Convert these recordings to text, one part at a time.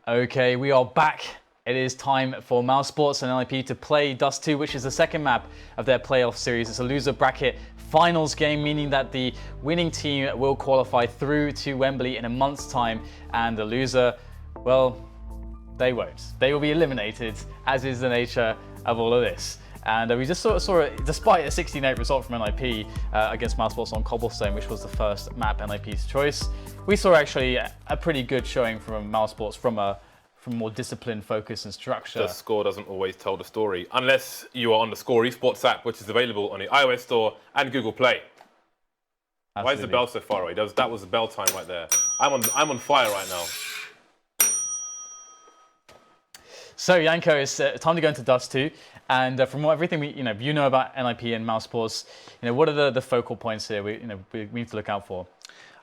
Okay, we are back. It is time for Mousesports and NiP to play Dust 2, which is the second map of their playoff series. It's a loser bracket finals game, meaning that the winning team will qualify through to Wembley in a month's time, and the loser, well, they won't. They will be eliminated, as is the nature of all of this. And we just saw it, despite a 16-8 result from NiP against Mousesports on Cobblestone, which was the first map NiP's choice. We saw actually a pretty good showing from Mousesports from more discipline, focus and structure. The score doesn't always tell the story, unless you are on the Score Esports app, which is available on the iOS store and Google Play. Absolutely. Why is the bell so far away? That was the bell time right there. I'm on fire right now. So Janko, it's time to go into Dust 2, and from everything we you know about NiP and Mousesports, what are the focal points here we need to look out for?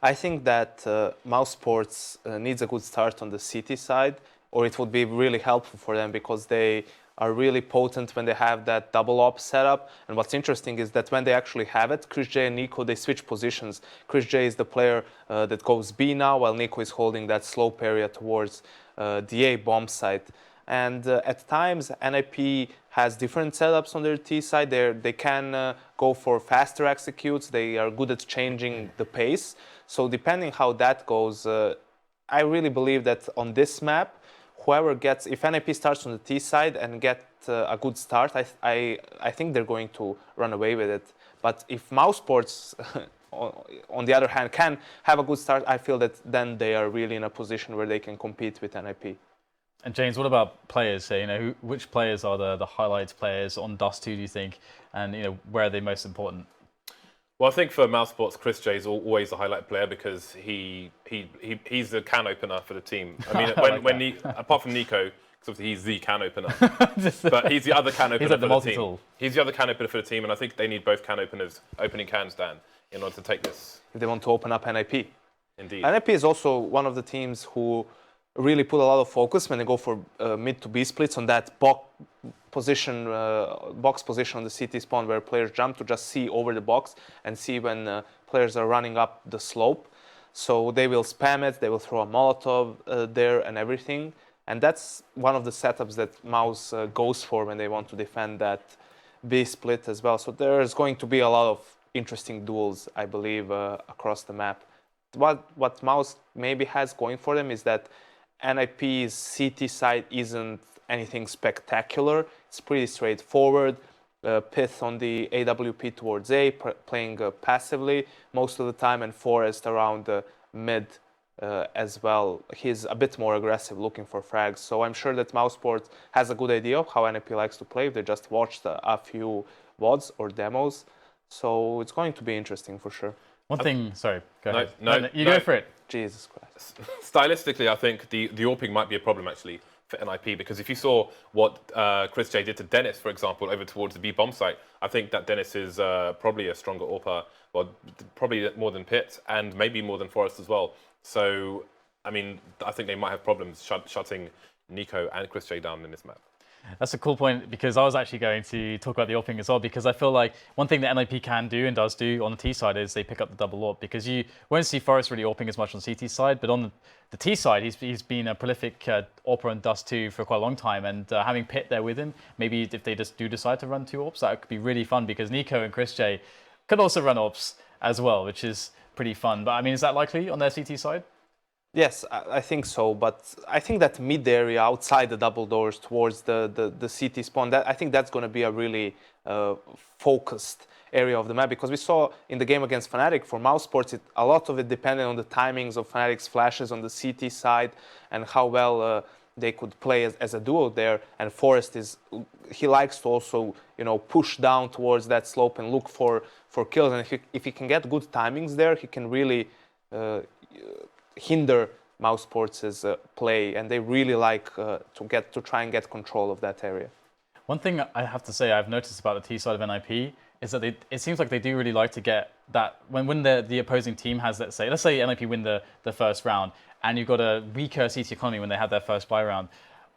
I think that Mousesports needs a good start on the CT side, or it would be really helpful for them because they are really potent when they have that double op setup. And what's interesting is that when they actually have it, chrisJ and NiKo, they switch positions. chrisJ is the player that goes B now, while NiKo is holding that slope area towards the A bomb site. And at times, NiP has different setups on their T side. They can go for faster executes. They are good at changing the pace. So depending how that goes, I really believe that on this map, whoever gets, if NiP starts on the T side and get a good start, I think they're going to run away with it. But if Mousesports, on the other hand, can have a good start, I feel that then they are really in a position where they can compete with NiP. And James, what about players? Which players are the highlights players on Dust 2, do you think? And where are they most important? Well, I think for Mousesports, chrisJ is always a highlight player because he's the can opener for the team. I mean, apart from NiKo, because obviously he's the can opener, but he's the other can opener for the team. He's the other can opener for the team, and I think they need both can openers opening cans, Dan, in order to take this. If they want to open up NiP. Indeed. NiP is also one of the teams who really put a lot of focus when they go for mid to B splits on that box position on the CT spawn where players jump to just see over the box and see when players are running up the slope. So they will spam it, they will throw a Molotov there and everything. And that's one of the setups that Mouse goes for when they want to defend that B split as well. So there's going to be a lot of interesting duels, I believe, across the map. What Mouse maybe has going for them is that NiP's CT side isn't anything spectacular. It's pretty straightforward. pyth on the AWP towards A, playing passively most of the time, and f0rest around the mid as well. He's a bit more aggressive, looking for frags. So I'm sure that Mousesports has a good idea of how NiP likes to play. They just watched a few VODs or demos. So it's going to be interesting for sure. One thing, sorry, go ahead. No, go for it. Jesus Christ. Stylistically, I think the AWPing might be a problem actually for NiP, because if you saw what chrisJ did to Denis, for example, over towards the B bomb site, I think that Denis is probably a stronger AWPer, well, probably more than pyth and maybe more than f0rest as well. So, I mean, I think they might have problems shutting NiKo and chrisJ down in this map. That's a cool point, because I was actually going to talk about the AWPing as well, because I feel like one thing that NiP can do and does do on the T side is they pick up the double AWP, because you won't see f0rest really AWPing as much on CT side, but on the T side, he's been a prolific AWPer on Dust 2 for quite a long time, and having pyth there with him, maybe if they just do decide to run 2 AWPs, that could be really fun, because NiKo and chrisJ could also run AWPs as well, which is pretty fun. But I mean, is that likely on their CT side? Yes, I think so, but I think that mid area outside the double doors towards the CT spawn, I think that's going to be a really focused area of the map, because we saw in the game against Fnatic for Mousesports, a lot of it depended on the timings of Fnatic's flashes on the CT side and how well they could play as a duo there. And f0rest he likes to also push down towards that slope and look for kills, and if he can get good timings there, he can really hinder Mousesports' play, and they really like to try and get control of that area. One thing I have to say I've noticed about the T side of NiP is that it seems like they do really like to get that when the opposing team has, let's say NiP win the first round, and you've got a weaker CT economy when they have their first buy round.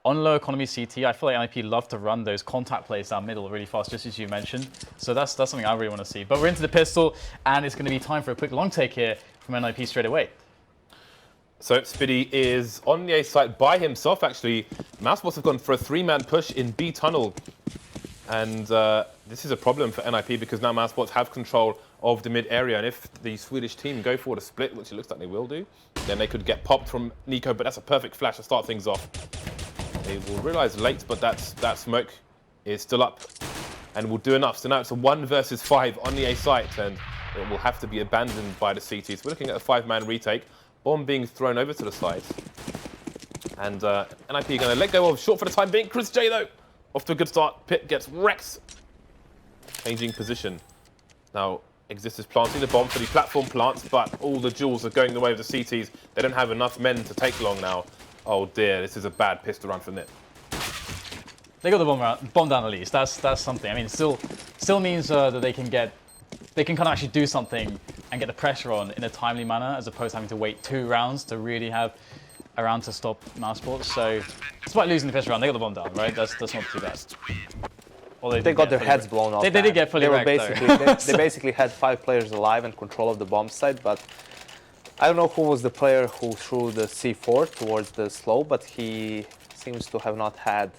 On low economy CT, I feel like NiP love to run those contact plays down middle really fast, just as you mentioned. So that's something I really want to see. But we're into the pistol, and it's going to be time for a quick long take here from NiP straight away. So Spiddy is on the A site by himself, actually. Mousesports have gone for a 3-man push in B tunnel. And this is a problem for NiP because now Mousesports have control of the mid area. And if the Swedish team go for the split, which it looks like they will do, then they could get popped from NiKo. But that's a perfect flash to start things off. They will realize late, but that smoke is still up and will do enough. So now it's a 1 versus 5 on the A site, and it will have to be abandoned by the CT. So we're looking at a 5-man retake. Bomb being thrown over to the side. And NiP are going to let go of short for the time being. chrisJ, though, off to a good start. pyth gets wrecked. Changing position. Now, Xizt is planting the bomb for the platform plants, but all the jewels are going the way of the CTs. They don't have enough men to take long now. Oh dear, this is a bad pistol run for NiP. They got the bomb down at least. That's something. I mean, it still means that they can kind of actually do something and get the pressure on in a timely manner, as opposed to having to wait 2 rounds to really have a round to stop Mousesports. So, despite losing the first round, they got the bomb down, right? That's not too bad. They got their heads blown off. They did get fully wrecked, they basically had 5 players alive and control of the bomb site, but I don't know who was the player who threw the C4 towards the slope, but he seems to have not had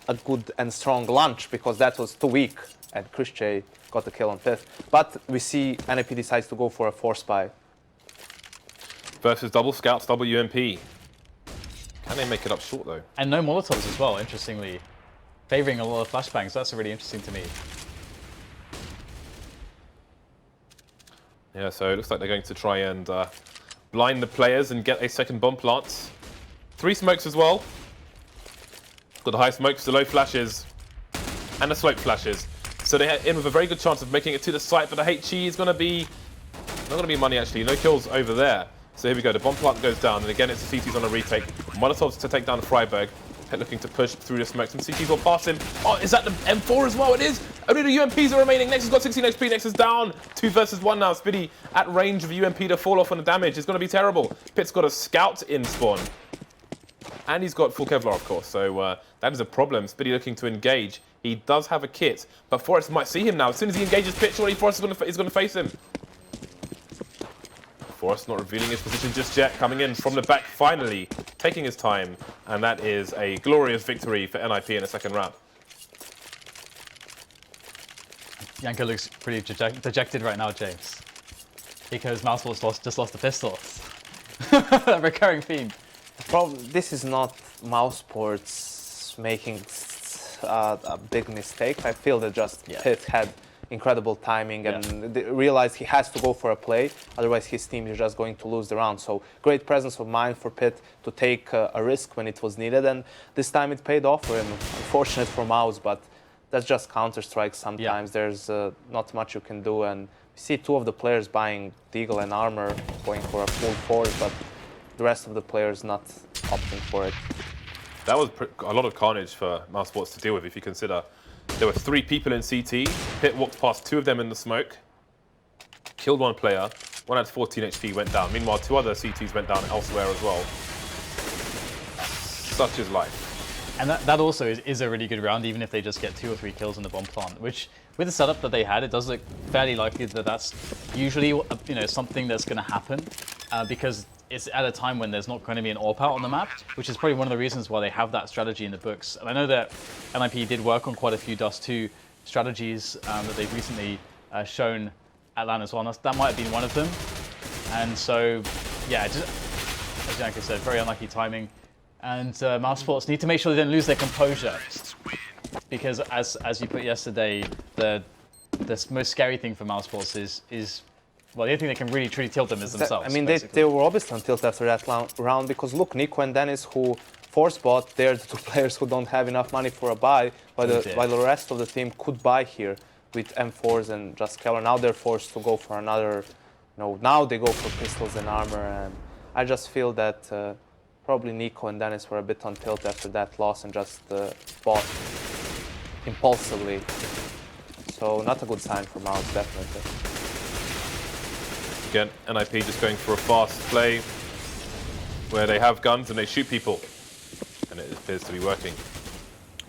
a good and strong launch because that was too weak, and chrisJ got the kill on pyth. But we see NiP decides to go for a force buy. Versus double scouts, double UMP. Can they make it up short, though? And no Molotovs as well, interestingly. Favouring a lot of flashbangs. That's really interesting to me. Yeah, so it looks like they're going to try and blind the players and get a second bomb plant. 3 smokes as well. Got the high smokes, the low flashes, and the slope flashes. So they had in with a very good chance of making it to the site, but the HE is going to be not going to be money actually. No kills over there. So here we go. The bomb plant goes down, and again it's the CTs on a retake. Molotovs to take down Friberg. Looking to push through the smoke. Some CTs will pass him. Oh, is that the M4 as well? It is. Only the UMPs are remaining. Next has got 16 HP. Next is down. 2 versus 1 now. Spiddy at range of UMP to fall off on the damage. It's going to be terrible. pyth's got a scout in spawn. And he's got full Kevlar, of course. So that is a problem. Spiddy looking to engage. He does have a kit, but Forrest might see him now. As soon as he engages pyth, surely Forrest is going to face him. Forrest not revealing his position just yet, coming in from the back finally, taking his time, and that is a glorious victory for NiP in the second round. Janko looks pretty dejected right now, James, because Mousesports just lost the pistols. A recurring theme. This is not Mousesports making a big mistake. I feel that just pyth had incredible timing and realized he has to go for a play, otherwise his team is just going to lose the round. So great presence of mind for pyth to take a risk when it was needed, and this time it paid off for him. Unfortunate for Mouse, but that's just Counter-Strike sometimes. There's not much you can do, and we see 2 of the players buying Deagle and armor, going for a full force, but the rest of the players not opting for it. That was a lot of carnage for Mousesports to deal with if you consider there were 3 people in CT. pyth walked past 2 of them in the smoke, killed 1 player. 1 had 14 HP, went down. Meanwhile, 2 other CTs went down elsewhere as well. Such is life. And that also is a really good round, even if they just get 2 or 3 kills in the bomb plant, which with the setup that they had, it does look fairly likely that that's usually something that's going to happen, because it's at a time when there's not going to be an AWP out on the map, which is probably one of the reasons why they have that strategy in the books. And I know that NiP did work on quite a few Dust 2 strategies that they've recently shown at LAN as well. And that might have been one of them. And so, yeah, just, as Janko said, very unlucky timing. And Mousesports need to make sure they don't lose their composure. Because as you put yesterday, the most scary thing for Mousesports is well, the only thing that can really truly tilt them is themselves. I mean, they were obviously on tilt after that round because look, NiKo and Denis, who force bought, they're the 2 players who don't have enough money for a buy, while the rest of the team could buy here with M4s and just Keller. Now they're forced to go for another, now they go for pistols and armor, and I just feel that probably NiKo and Denis were a bit on tilt after that loss and just bought impulsively. So not a good sign for Mouse, definitely. Again, NiP just going for a fast play where they have guns and they shoot people. And it appears to be working.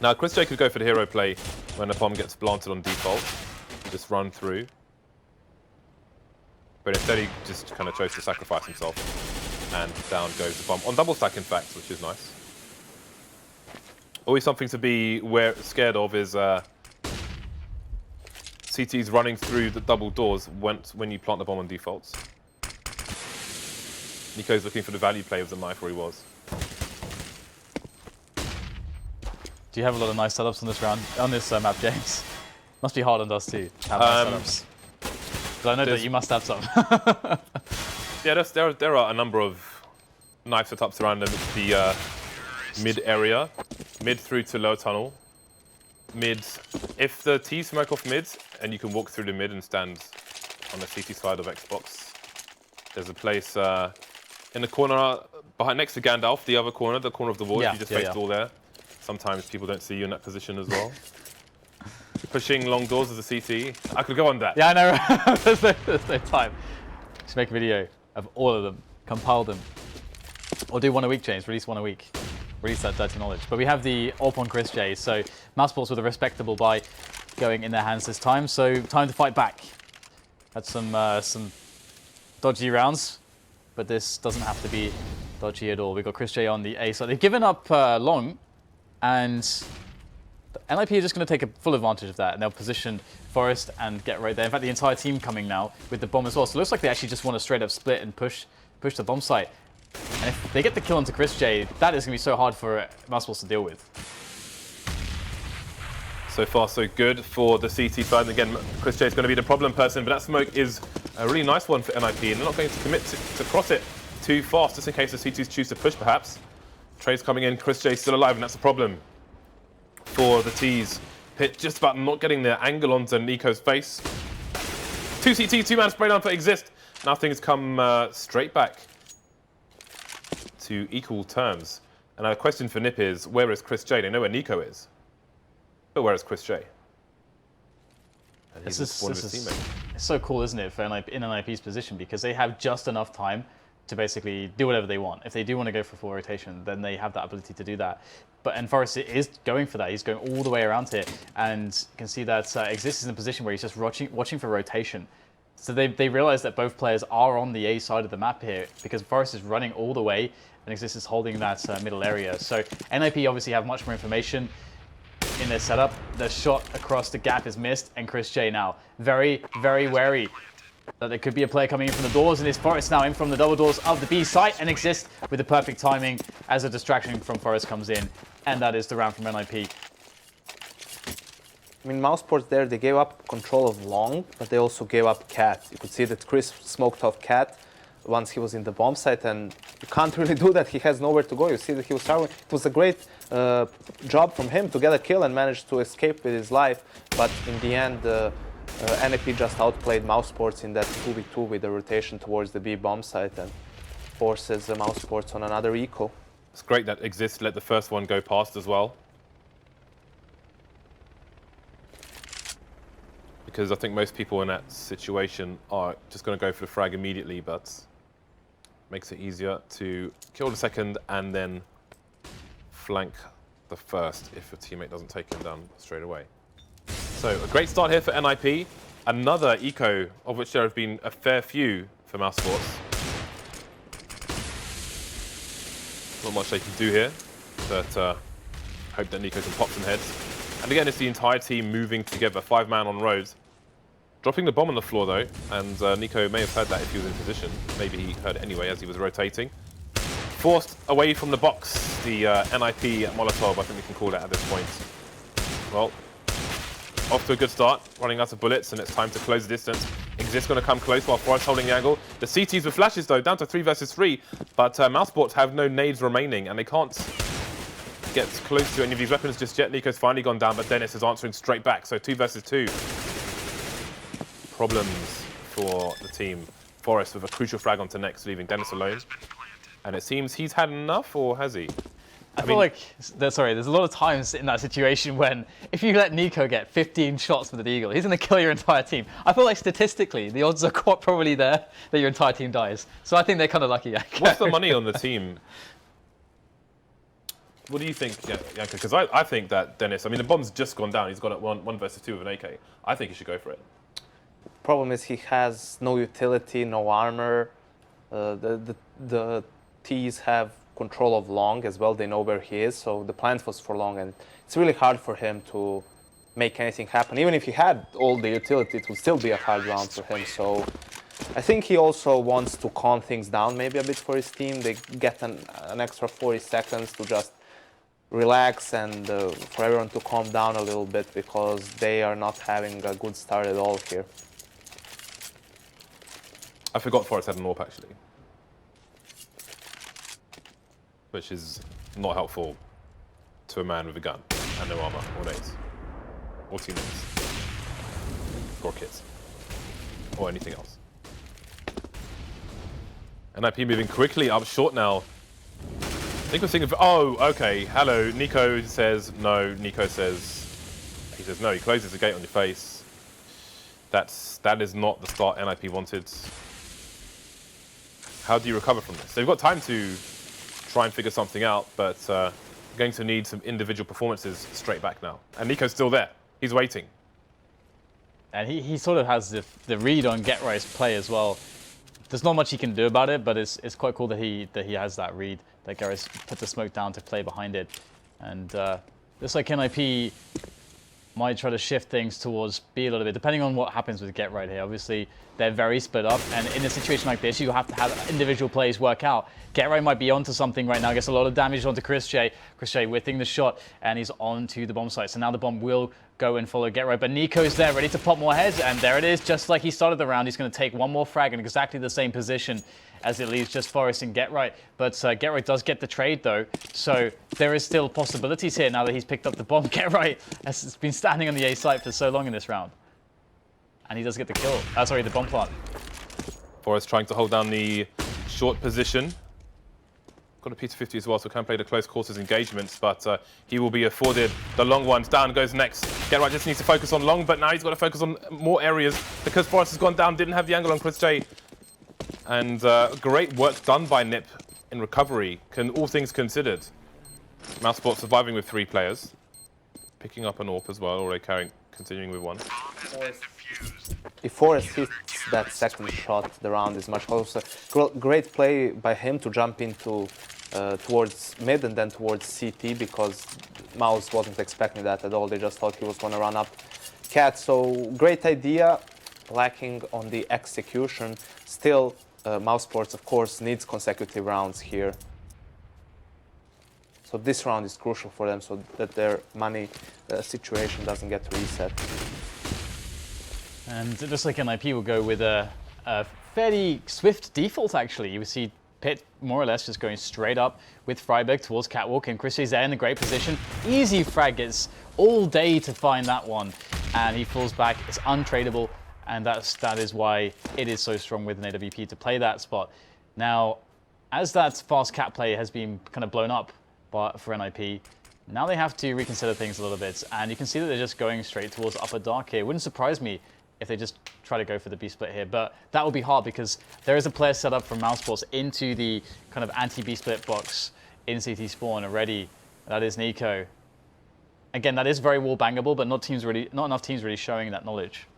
Now, chrisJ could go for the hero play when the bomb gets planted on default. Just run through. But instead he just kind of chose to sacrifice himself. And down goes the bomb. On double stack, in fact, which is nice. Always something to be scared of is CT's running through the double doors when you plant the bomb on defaults. NiKo's looking for the value play of the knife where he was. Do you have a lot of nice setups on this round, on this map, James? Must be hard on Dust too, to have nice setups. But I know that you must have some. Yeah, there are a number of knife setups around the mid area, mid through to lower tunnel. Mid, if the T smoke off mid, and you can walk through the mid and stand on the CT side of Xbox. There's a place in the corner, next to Gandalf, the other corner, the corner of the wall, you just face the wall there. Sometimes people don't see you in that position as well. Pushing long doors as a CT. I could go on that. Yeah, I know. there's no time. Just make a video of all of them, compile them. Or do one a week, James, release one a week. Release that dirty knowledge. But we have the AWP on chrisJ, so Mousesports with a respectable buy going in their hands this time, so time to fight back. Had some dodgy rounds, but this doesn't have to be dodgy at all. We've got chrisJ on the A side. They've given up long, and NiP are just going to take a full advantage of that, and they'll position Forest and get right there. In fact, the entire team coming now with the bomb as well. So it looks like they actually just want to straight up split and push the bomb site. And if they get the kill onto chrisJ, that is going to be so hard for Mousesports to deal with. So far, so good for the CT side. And again, chrisJ is going to be the problem person, but that smoke is a really nice one for NiP, and they're not going to commit to cross it too fast, just in case the CTs choose to push, perhaps. Trey's coming in, chrisJ still alive, and that's a problem for the T's. Pit just about not getting their angle onto NiKo's face. 2 CT, 2-man spray down for Xizt. Now things come straight back to equal terms. And our question for NiP is, where is chrisJ? They know where NiKo is. But where is chrisJ? And he's one of his teammates. It's so cool, isn't it, for in NiP's position, because they have just enough time to basically do whatever they want. If they do want to go for full rotation, then they have that ability to do that. And Forest is going for that. He's going all the way around here, and you can see that Xizt is in a position where he's just watching for rotation. So they realize that both players are on the A side of the map here, because Forest is running all the way, and Xizt is holding that middle area. So NiP obviously have much more information in their setup. The shot across the gap is missed, and chrisJ now very, very wary that there could be a player coming in from the doors, and it's Forest now in from the double doors of the B site, and Xizt with the perfect timing as a distraction from Forest comes in, and that is the round from NiP. I mean, Mousesports there, they gave up control of long, but they also gave up Cat. You could see that Chris smoked off Cat once he was in the bomb site, and you can't really do that. He has nowhere to go. You see that he was struggling. It was a great job from him to get a kill and manage to escape with his life, but in the end, NiP just outplayed Mousesports in that 2v2 with the rotation towards the B bomb site and forces Mousesports on another eco. It's great that Xizt let the first one go past as well. Because I think most people in that situation are just going to go for the frag immediately, but makes it easier to kill the second and then flank the first if a teammate doesn't take him down straight away. So a great start here for NiP. Another eco, of which there have been a fair few for Mousesports. Not much they can do here, but hope that NiKo can pop some heads. And again, it's the entire team moving together, 5-man on roads. Dropping the bomb on the floor though, and NiKo may have heard that if he was in position. Maybe he heard it anyway as he was rotating. Forced away from the box, the NiP Molotov, I think we can call it at this point. Well, off to a good start, running out of bullets, and it's time to close the distance. Xizt going to come close while Forest holding the angle. The CTs with flashes though, down to 3 versus 3, but Mousesports have no nades remaining, and they can't get close to any of these weapons just yet. NiKo's finally gone down, but Denis is answering straight back, so 2 versus 2. Problems for the team. Forest with a crucial frag onto next, leaving Denis alone. And it seems he's had enough, or has he? I feel like, there's a lot of times in that situation when if you let NiKo get 15 shots with an eagle, he's going to kill your entire team. I feel like statistically, the odds are quite probably there that your entire team dies. So I think they're kind of lucky. What's the money on the team? What do you think, Janko? Because I think that Denis, I mean, the bomb's just gone down. He's got it 1 versus 2 with an AK. I think he should go for it. Problem is he has no utility, no armor. The T's have control of long as well. They know where he is, so the plan was for long, and it's really hard for him to make anything happen. Even if he had all the utility, it would still be a hard round for him. So I think he also wants to calm things down maybe a bit for his team. They get an extra 40 seconds to just relax and for everyone to calm down a little bit, because they are not having a good start at all here. I forgot Forest had an AWP actually, which is not helpful to a man with a gun and no armor or nades, or teammates, or kits, or anything else. NiP moving quickly up short now. I think we're thinking of, oh, okay, hello, NiKo says no, NiKo says, he says no, he closes the gate on your face. That is not the start NiP wanted. How do you recover from this? They've got time to try and figure something out, but going to need some individual performances straight back now. And NiKo's still there. He's waiting. And he sort of has the read on GetRight's play as well. There's not much he can do about it, but it's quite cool that he has that read, that GetRight's put the smoke down to play behind it. And looks like NiP might try to shift things towards B a little bit, depending on what happens with GetRight here. Obviously, they're very split up, and in a situation like this, you have to have individual plays work out. GetRight might be onto something right now. Gets a lot of damage onto chrisJ. chrisJ whiffing the shot, and he's onto the bomb site. So now the bomb will go and follow GetRight, but NiKo's there, ready to pop more heads, and there it is. Just like he started the round, he's going to take one more frag in exactly the same position as it leaves just Forest and GetRight. But GetRight does get the trade though, so there is still possibilities here now that he's picked up the bomb. GetRight has been standing on the A site for so long in this round. And he does get the kill. Sorry, the bomb plant. Forest trying to hold down the short position. Got a P250 as well, so can play the close quarters engagements, but he will be afforded the long ones. Down goes next. GetRight just needs to focus on long, but now he's got to focus on more areas because Forest has gone down, didn't have the angle on chrisJ. And great work done by NiP in recovery, all things considered. Mousesports surviving with 3 players. Picking up an AWP as well, already continuing with 1. If Forest hits that second shot, the round is much closer. Great play by him to jump into towards mid and then towards CT, because Mouse wasn't expecting that at all. They just thought he was going to run up Cat. So great idea, lacking on the execution. Still, Mousesports, of course, needs consecutive rounds here. So this round is crucial for them, so that their money situation doesn't get reset. And it looks like NiP will go with a fairly swift default, actually. You see Pit more or less just going straight up with Friberg towards Catwalk, and chrisJ's there in a great position. Easy frag, gets all day to find that one, and he falls back. It's untradeable, and that is why it is so strong with an AWP to play that spot. Now, as that fast cat play has been kind of blown up for NiP, now they have to reconsider things a little bit, and you can see that they're just going straight towards upper dark here. It wouldn't surprise me if they just try to go for the B split here, but that will be hard because there is a player set up from Mousesports into the kind of anti-B split box in CT spawn already. That is NiKo. Again, that is very wall bangable, but not enough teams really showing that knowledge.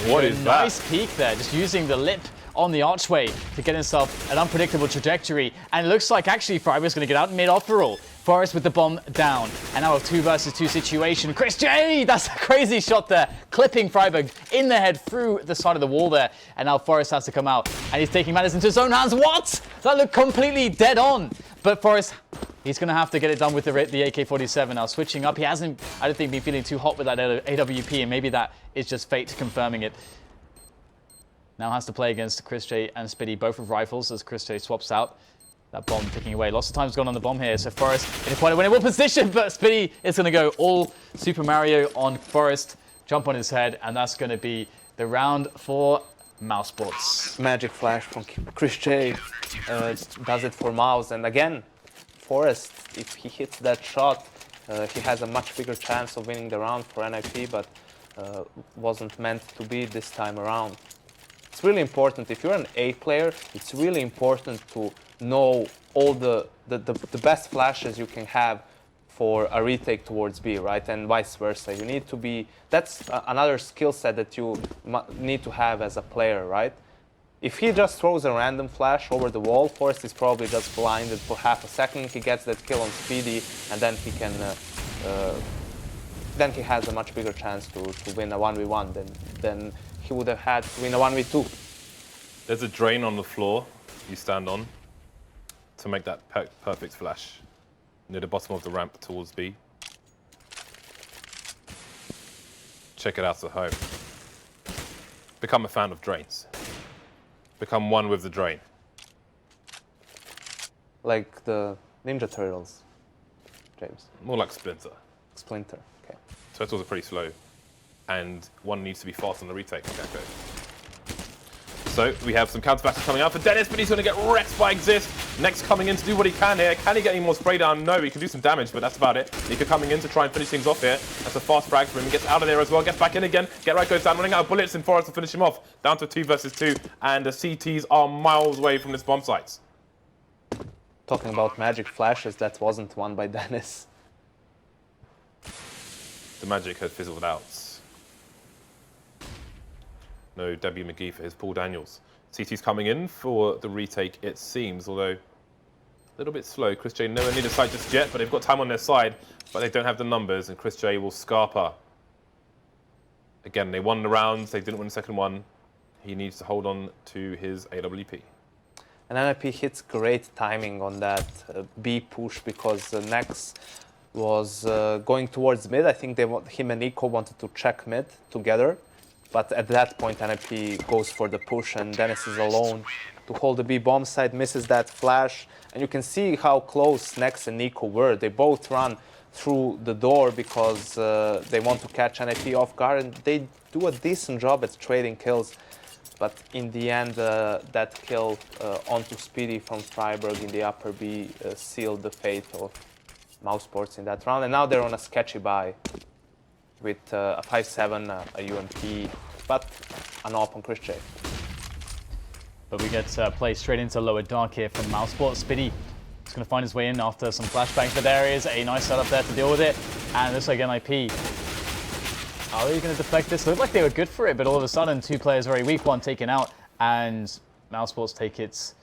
What is that? Nice peek there, just using the lip on the archway to get himself an unpredictable trajectory. And it looks like actually Friberg's going to get out mid after all. Forest with the bomb down. And now a 2 versus 2 situation. chrisJ! That's a crazy shot there. Clipping Friberg in the head through the side of the wall there. And now Forest has to come out. And he's taking matters into his own hands. What? That looked completely dead on. But Forest, he's going to have to get it done with the AK-47 now. Switching up. He hasn't, I don't think, been feeling too hot with that AWP. And maybe that is just fate confirming it. Now has to play against chrisJ and Spitty, both with rifles as chrisJ swaps out. That bomb ticking away. Lots of time's gone on the bomb here, so Forest in quite a winnable position, but Spitty is going to go all Super Mario on Forest, jump on his head, and that's going to be the round for Mousesports. Magic flash from chrisJ does it for Mouse, and again, Forest, if he hits that shot, he has a much bigger chance of winning the round for NiP, but wasn't meant to be this time around. It's really important, if you're an A player, it's really important to know all the best flashes you can have for a retake towards B, right? And vice versa. You need to be, that's another skill set that you need to have as a player, right? If he just throws a random flash over the wall, Forrest is probably just blinded for half a second. He gets that kill on Speedy, and then he can. Then he has a much bigger chance to win a 1v1 than he would have had to win a 1v2. There's a drain on the floor you stand on to make that perfect flash near the bottom of the ramp towards B. Check it out at home. Become a fan of drains. Become one with the drain. Like the Ninja Turtles, James. More like Splinter. Splinter, okay. Turtles are pretty slow, and one needs to be fast on the retake. Okay. So we have some counter flashes coming out for Denis, but he's going to get wrecked by Xizt. Next coming in to do what he can here. Can he get any more spray down? No, he can do some damage, but that's about it. NiKo coming in to try and finish things off here. That's a fast frag for him. He gets out of there as well, gets back in again. Get right goes down, running out of bullets in Forrest to finish him off. Down to 2 versus 2, and the CTs are miles away from this bomb site. Talking about magic flashes, that wasn't won by Denis. The magic had fizzled out. No W. McGee for his Paul Daniels. CT's coming in for the retake, it seems, although a little bit slow. chrisJ nowhere near the site just yet, but they've got time on their side, but they don't have the numbers, and chrisJ will scarper. Again, they won the rounds, they didn't win the second one. He needs to hold on to his AWP. And NiP hits great timing on that B push, because Nex was going towards mid. I think him and NiKo wanted to check mid together. But at that point, NiP goes for the push, and Denis is alone to hold the B bomb site, misses that flash. And you can see how close Nex and NiKo were. They both run through the door because they want to catch NiP off guard, and they do a decent job at trading kills. But in the end, that kill onto Speedy from Friberg in the upper B sealed the fate of Mousesports in that round. And now they're on a sketchy buy with a 5-7, a UMP, but an op on chrisJ. But we get played straight into lower dark here from Mousesports. Speedy is going to find his way in after some flashbangs, but there is a nice setup there to deal with it. And it looks like NiP, are they going to deflect this? Looked like they were good for it, but all of a sudden, 2 players very weak, one taken out, and Mousesports take it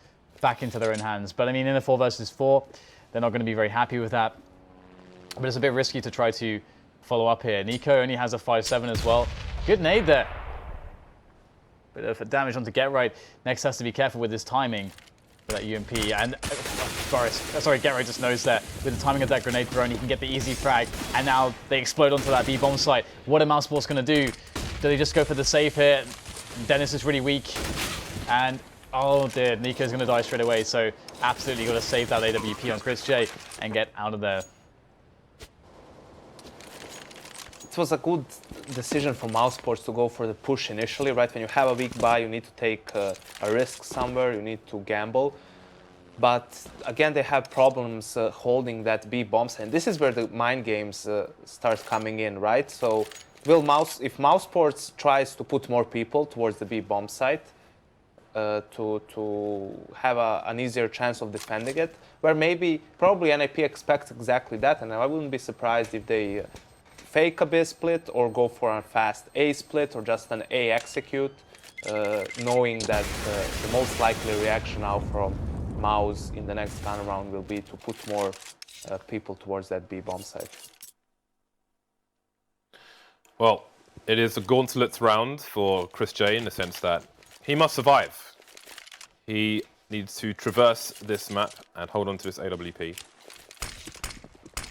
back into their own hands. But I mean, in a 4 versus 4, they're not going to be very happy with that. But it's a bit risky to try to follow up here. NiKo only has a 5-7 as well. Good nade there. Bit of damage onto Get Right. Next has to be careful with his timing for that UMP. And Get Right just knows that with the timing of that grenade thrown, he can get the easy frag. And now they explode onto that B bomb site. What are Mousesports going to do? Do they just go for the save here? Denis is really weak. And oh dear, NiKo's going to die straight away. So absolutely got to save that AWP on chrisJ and get out of there. It was a good decision for Mousesports to go for the push initially, right? When you have a weak buy, you need to take a risk somewhere, you need to gamble. But again, they have problems holding that B bomb site. And this is where the mind games start coming in, right? So if Mousesports tries to put more people towards the B bomb site to have an easier chance of defending it, where probably NiP expects exactly that, and I wouldn't be surprised if they fake a B split or go for a fast A split or just an A execute, knowing that the most likely reaction now from Mouse in the next gun round will be to put more people towards that B bomb site. Well, it is a gauntlet round for chrisJ in the sense that he must survive. He needs to traverse this map and hold on to his AWP.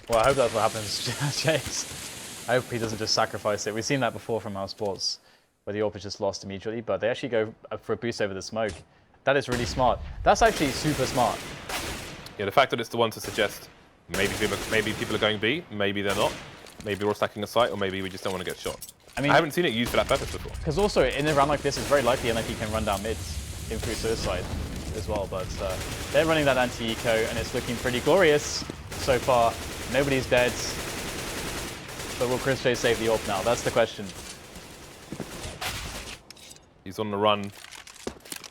Well, I hope that's what happens, Chase. I hope he doesn't just sacrifice it. We've seen that before from Mousesports, where the AWP is just lost immediately, but they actually go for a boost over the smoke. That is really smart. That's actually super smart. Yeah, the fact that it's the one to suggest maybe people are going B, maybe they're not. Maybe we're stacking a site, or maybe we just don't want to get shot. I mean, I haven't seen it used for that purpose before. Because also, in a round like this, it's very likely NiP can run down mids in through suicide as well, but they're running that anti-eco, and it's looking pretty glorious so far. Nobody's dead. But will chrisJ save the AWP now? That's the question. He's on the run.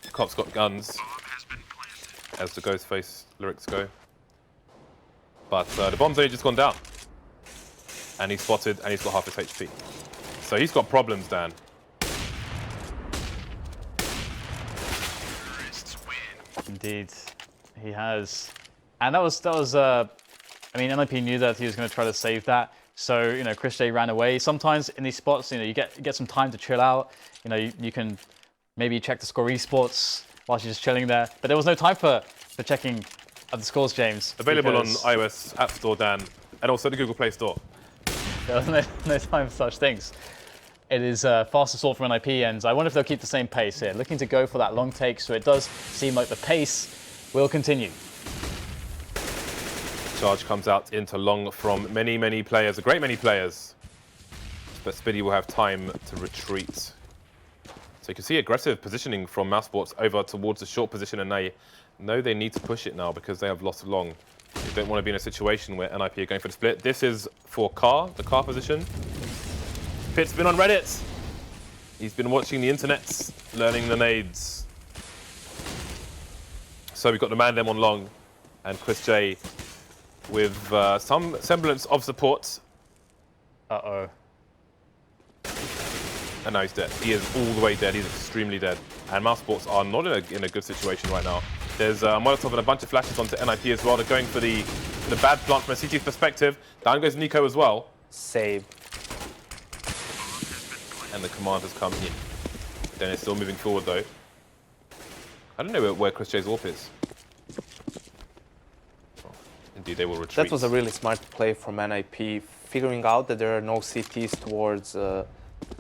The cop's got guns, as the Ghostface lyrics go. But the bomb's only just gone down. And he's spotted, and he's got half his HP. So he's got problems, Dan. Indeed, he has. And that was. I mean, NiP knew that he was going to try to save that. So, you know, chrisJ ran away. Sometimes in these spots, you know, you get some time to chill out. You know, you can maybe check the score esports while she's just chilling there. But there was no time for checking the scores, James. Available on iOS App Store, Dan, and also the Google Play Store. There was no time for such things. It is fast assault from NiP, and I wonder if they'll keep the same pace here. Looking to go for that long take, so it does seem like the pace will continue. Charge comes out into long from many players, a great many players. But Spiddy will have time to retreat. So you can see aggressive positioning from Mousesports over towards the short position, and they know they need to push it now because they have lost long. You don't want to be in a situation where NiP are going for the split. This is for Car, the Car position. Pit's been on Reddit. He's been watching the internet, learning the nades. So we've got the man them on long, and chrisJ with some semblance of support. Uh-oh. And now he's dead. He is all the way dead. He's extremely dead. And Mousesports are not in a good situation right now. There's a Molotov and a bunch of flashes onto NiP as well. They're going for the bad plant from a CT perspective. Down goes NiKo as well. Save. And the command has come in. Denis still moving forward though. I don't know where chrisJ's AWP is. Oh, indeed, they will retreat. That was a really smart play from NiP, figuring out that there are no CTs towards the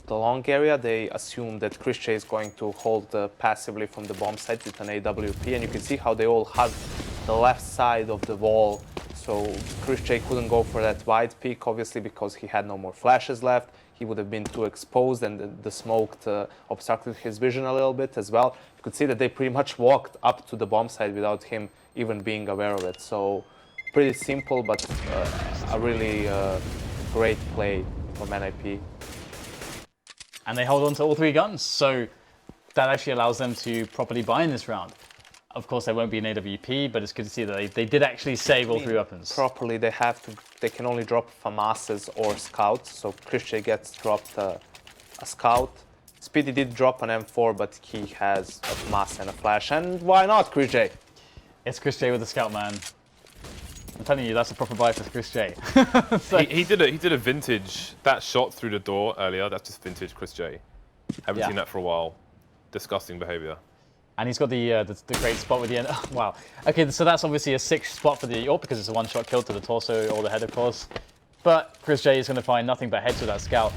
long area. They assume that chrisJ is going to hold passively from the bomb site with an AWP, and you can see how they all hug the left side of the wall. So chrisJ couldn't go for that wide peek, obviously, because he had no more flashes left. He would have been too exposed, and the smoke obstructed his vision a little bit as well. You could see that they pretty much walked up to the bomb site without him even being aware of it. So pretty simple, but a really great play from NiP. And they hold on to all three guns, so that actually allows them to properly buy in this round. Of course, there won't be an AWP, but it's good to see that they did actually save all three weapons. Properly, they can only drop FAMASes or scouts, so chrisJ gets dropped a scout. Speedy did drop an M4, but he has a FAMAS and a flash, and why not chrisJ? It's chrisJ with the scout, man. I'm telling you, that's a proper buy for chrisJ. So he did a vintage, that shot through the door earlier, that's just vintage chrisJ. Haven't seen that for a while. Disgusting behavior. And he's got the great spot with the end. Oh, wow. Okay, so that's obviously a 6th spot for the AWP because it's a one-shot kill to the torso or the head, of course. But chrisJ is going to find nothing but heads with that scout.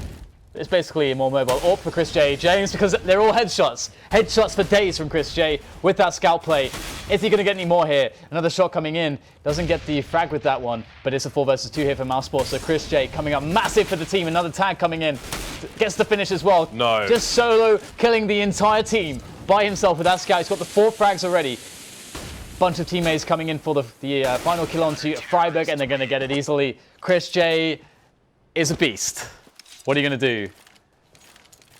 It's basically a more mobile AWP for chrisJ, James, because they're all headshots. Headshots for days from chrisJ with that scout play. Is he going to get any more here? Another shot coming in. Doesn't get the frag with that one, but it's a 4 versus 2 here for Mousesports. So chrisJ coming up massive for the team. Another tag coming in. Gets the finish as well. No. Just solo killing the entire team by himself with that scout. He's got the 4 frags already. Bunch of teammates coming in for the final kill onto Friberg, and they're going to get it easily. chrisJ is a beast. What are you going to do?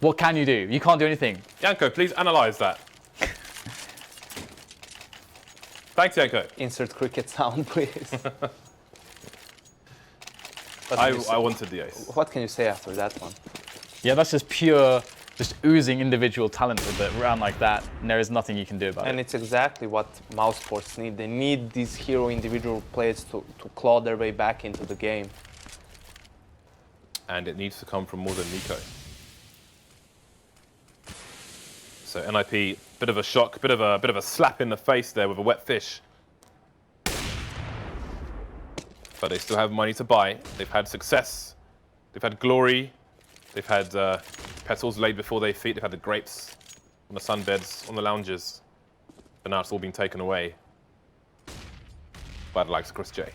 What can you do? You can't do anything. Janko, please analyze that. Thanks, Janko. Insert cricket sound, please. I wanted the ace. What can you say after that one? Yeah, that's just pure, just oozing individual talent with a round like that, and there is nothing you can do about it. And it's exactly what Mousesports need. They need these hero individual players to claw their way back into the game. And it needs to come from more than NiKo. So NiP, bit of a shock, bit of a slap in the face there with a wet fish. But they still have money to buy. They've had success. They've had glory. They've had petals laid before their feet. They've had the grapes on the sunbeds, on the lounges. But now it's all been taken away by the likes of chrisJ.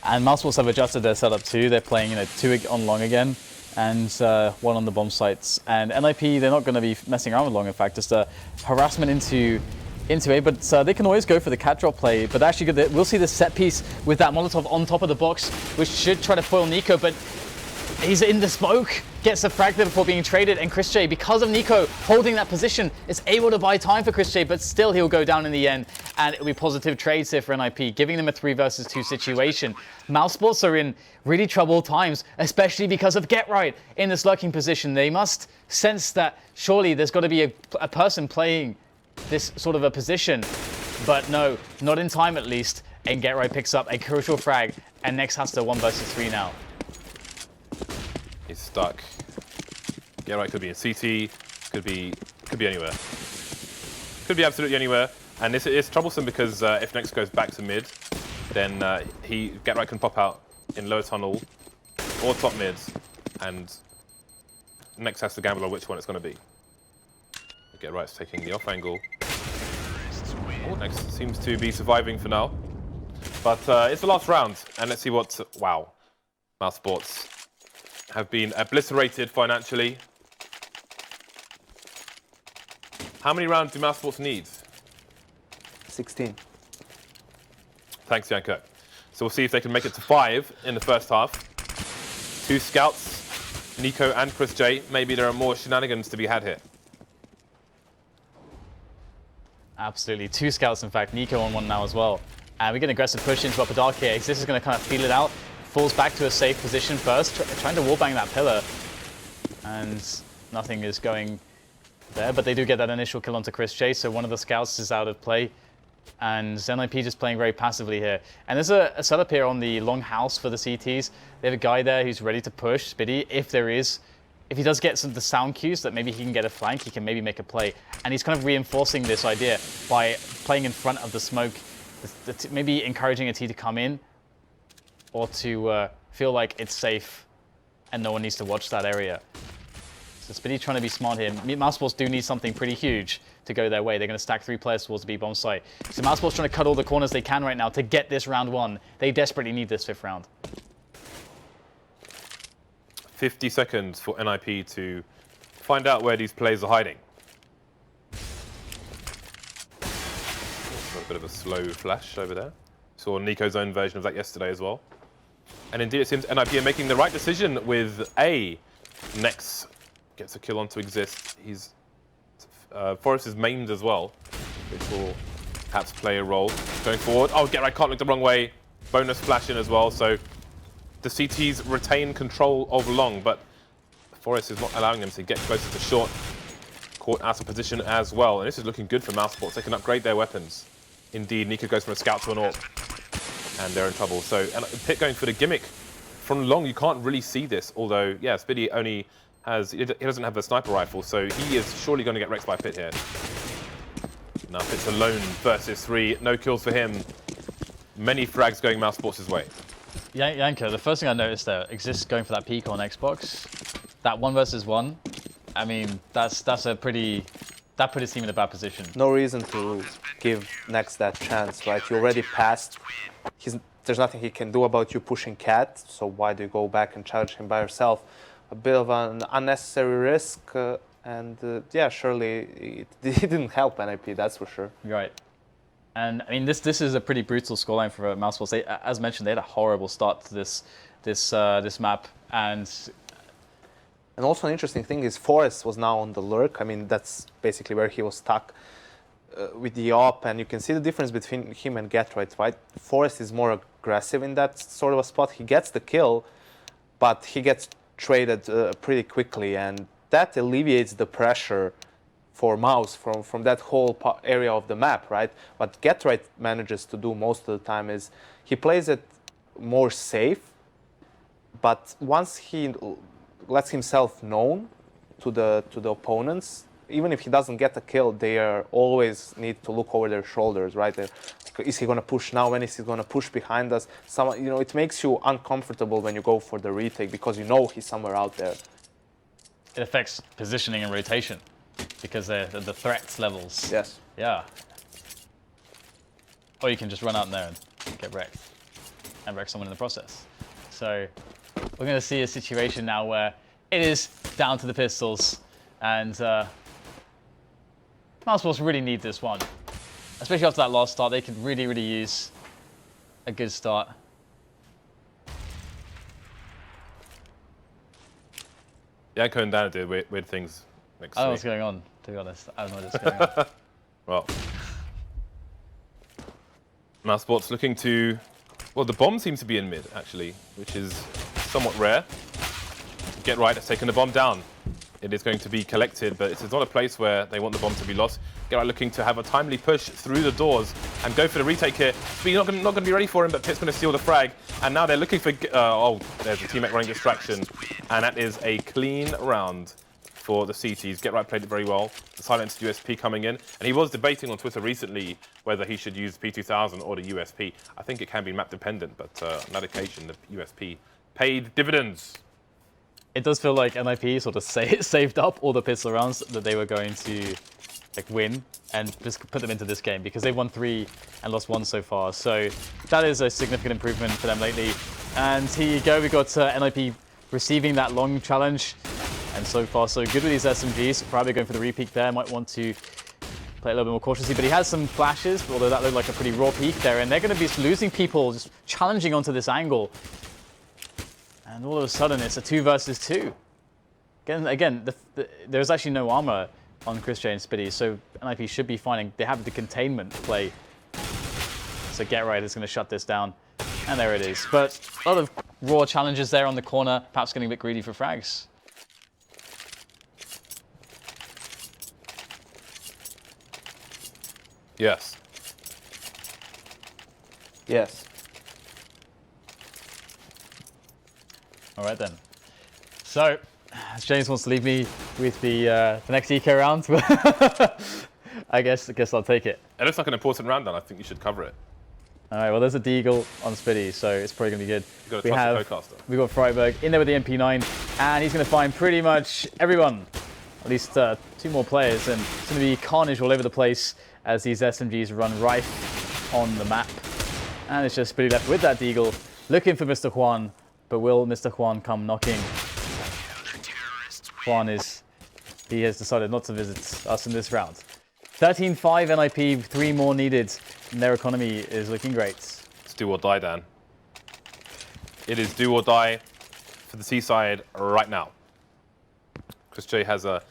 And Mousesports have adjusted their setup too. They're playing 2 on long again, and 1 on the bomb sites. And NiP, they're not going to be messing around with long. In fact, just a harassment into A. But they can always go for the cat drop play. But actually, we'll see the set piece with that Molotov on top of the box, which should try to foil NiKo. But he's in the smoke, gets the frag there before being traded, and chrisJ, because of NiKo holding that position, is able to buy time for chrisJ, but still he'll go down in the end, and it'll be positive trades here for NiP, giving them a 3 versus 2 situation. Mousesports are in really troubled times, especially because of Get Right in this lurking position. They must sense that surely there's got to be a person playing this sort of a position. But no, not in time at least. And GetRight picks up a crucial frag, and Next has to 1 versus 3 now. He's stuck. GetRight could be in CT, could be anywhere. Could be absolutely anywhere. And this is troublesome because if Next goes back to mid, then GetRight can pop out in lower tunnel or top mid, and Next has to gamble on which one it's going to be. GetRight's taking the off angle. Oh, Next seems to be surviving for now. But it's the last round, and let's see what... Wow. Mousesports have been obliterated financially. How many rounds do Mousesports need? 16. Thanks, Janko. So we'll see if they can make it to 5 in the first half. 2 scouts, NiKo and chrisJ. Maybe there are more shenanigans to be had here. Absolutely. 2 scouts, in fact. NiKo on 1 now as well. And we get an aggressive push into upper dark here. Xizt is going to kind of feel it out. Falls back to a safe position first, trying to wallbang that pillar. And nothing is going there, but they do get that initial kill onto chrisJ, so one of the scouts is out of play. And NiP just playing very passively here. And there's a setup here on the long house for the CTs. They have a guy there who's ready to push Spitty if he does get some of the sound cues that maybe he can get a flank, he can maybe make a play. And he's kind of reinforcing this idea by playing in front of the smoke, maybe encouraging a T to come in or to feel like it's safe and no one needs to watch that area. So Spitty trying to be smart here. Mousesports do need something pretty huge to go their way. They're going to stack 3 players towards the B-bomb site. So Mousesports trying to cut all the corners they can right now to get this round 1. They desperately need this 5th round. 50 seconds for NiP to find out where these players are hiding. Got a bit of a slow flash over there. Saw NiKo's own version of that yesterday as well. And indeed, it seems NiP are making the right decision with Next gets a kill onto Xizt. He's Forrest is maimed as well, which will perhaps play a role going forward. Oh, GetRight can't look the wrong way. Bonus flash in as well, so the CTs retain control of long, but Forrest is not allowing them to get closer to short. Caught out of position as well, and this is looking good for Mousesports. They can upgrade their weapons. Indeed, NiKo goes from a scout to an AWP, and they're in trouble. So, and Pit going for the gimmick. From long, you can't really see this, although, yeah, Spitty only has, he doesn't have the sniper rifle, so he is surely going to get wrecked by Pit here. Now Pit's alone versus 3, no kills for him. Many frags going Mousesports' way. Janko, the first thing I noticed there, Xizt going for that peek on Xbox. That 1 versus 1, I mean, that put his team in a bad position. No reason to give Next that chance, right? You already passed. There's nothing he can do about you pushing Cat, so why do you go back and challenge him by yourself? A bit of an unnecessary risk, and yeah, surely it didn't help NiP, that's for sure. Right. And I mean, this is a pretty brutal scoreline for Mousesports. As mentioned, they had a horrible start to this map, and also an interesting thing is Forrest was now on the lurk. I mean, that's basically where he was stuck with the op, and you can see the difference between him and GetRight, right? Forrest is more aggressive in that sort of a spot. He gets the kill, but he gets traded pretty quickly, and that alleviates the pressure for Mouse from that whole area of the map, right? What GetRight manages to do most of the time is he plays it more safe, but once he lets himself known to the opponents, even if he doesn't get a kill, they are always need to look over their shoulders, right? Is he going to push now? When is he going to push behind us? It makes you uncomfortable when you go for the retake because you know he's somewhere out there. It affects positioning and rotation because they're the threat levels. Yes. Yeah. Or you can just run out in there and get wrecked and wreck someone in the process. So we're going to see a situation now where it is down to the pistols, and Mousesports really need this one. Especially after that last start, they could really, really use a good start. Janko and Dana did weird things next I don't know week. what's going on, to be honest. I don't know what's going on. Well, Mousesports looking to... Well, the bomb seems to be in mid, actually, which is somewhat rare. GetRight has taken the bomb down. It is going to be collected, but it's not a place where they want the bomb to be lost. GetRight looking to have a timely push through the doors and go for the retake here. Speed not going to be ready for him, but pyth's going to steal the frag. And now they're looking for... oh, there's a teammate running distraction. And that is a clean round for the CTs. Get Right played it very well. The silenced USP coming in. And he was debating on Twitter recently whether he should use P2000 or the USP. I think it can be map dependent, but on that occasion, the USP paid dividends. It does feel like NiP sort of saved up all the pistol rounds that they were going to win and just put them into this game, because they won 3 and lost 1 so far. So that is a significant improvement for them lately. And here you go, we got NiP receiving that long challenge. And so far, so good with these SMGs. Probably going for the re-peek there. Might want to play a little bit more cautiously, but he has some flashes, although that looked like a pretty raw peek there. And they're going to be losing people, just challenging onto this angle. And all of a sudden, it's a 2 versus 2. Again, there's actually no armor on chrisJ and Spitty, so NiP should be finding. They have the containment play. So Get Right is going to shut this down. And there it is. But a lot of raw challenges there on the corner, perhaps getting a bit greedy for frags. Yes. Yes. All right then. So, James wants to leave me with the next eco round. I guess I'll take it. It looks like an important round, then. I think you should cover it. All right. Well, there's a Deagle on Spitty, so it's probably gonna be good. You've got to trust the co-caster. We got Friberg in there with the MP9, and he's gonna find pretty much everyone. At least 2 more players, and it's gonna be carnage all over the place as these SMGs run rife on the map. And it's just Spitty left with that Deagle, looking for Mr. Juan. But will Mr. Juan come knocking? He has decided not to visit us in this round. 13-5 NiP, 3 more needed, and their economy is looking great. It's do or die, Dan. It is do or die for the Seaside right now. chrisJ has a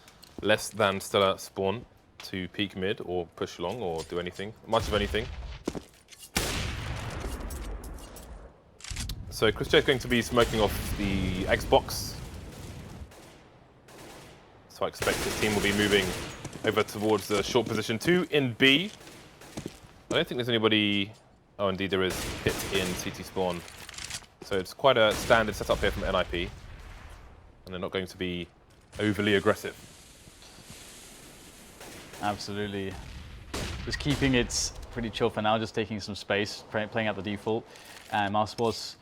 less than stellar spawn to peek mid or push long or do anything, much of anything. So chrisJ is going to be smoking off the Xbox. So I expect his team will be moving over towards the short position 2 in B. I don't think there's anybody... Oh, indeed there is pyth in CT spawn. So it's quite a standard setup here from NiP. And they're not going to be overly aggressive. Absolutely. Just keeping it pretty chill for now, just taking some space, playing out the default. And Mousesports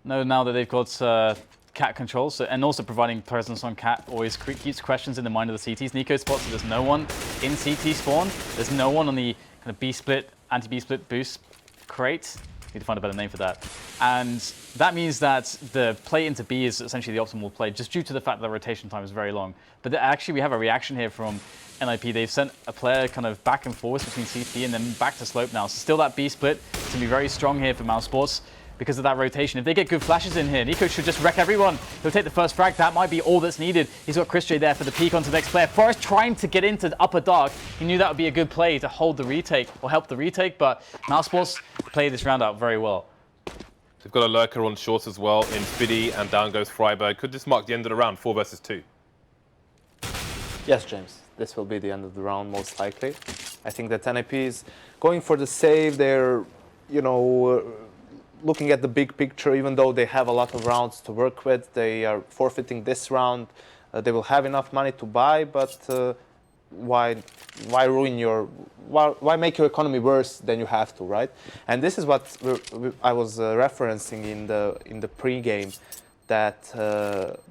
know now that they've got cat control, so, and also providing presence on cat always keeps questions in the mind of the CTs. NiKo spots that there's no one in CT spawn. There's no one on the kind of B split, anti-B split boost crate. Need to find a better name for that. And that means that the play into B is essentially the optimal play, just due to the fact that the rotation time is very long. But actually, we have a reaction here from NiP. They've sent a player kind of back and forth between CT and then back to slope now. So still that B split is going to be very strong here for Mousesports because of that rotation. If they get good flashes in here, NiKo should just wreck everyone. He'll take the first frag. That might be all that's needed. He's got chrisJ there for the peek onto the next player. Forrest trying to get into the upper dark. He knew that would be a good play to hold the retake or help the retake, but Mousesports play this round out very well. They've got a lurker on short as well in Spitty, and down goes Friberg. Could this mark the end of the round, 4 versus 2? Yes, James. This will be the end of the round, most likely. I think that NiP is going for the save. They're, you know, looking at the big picture. Even though they have a lot of rounds to work with, they are forfeiting this round. They will have enough money to buy, but why ruin your... Why make your economy worse than you have to, right? And this is what I was referencing in the pre-game, that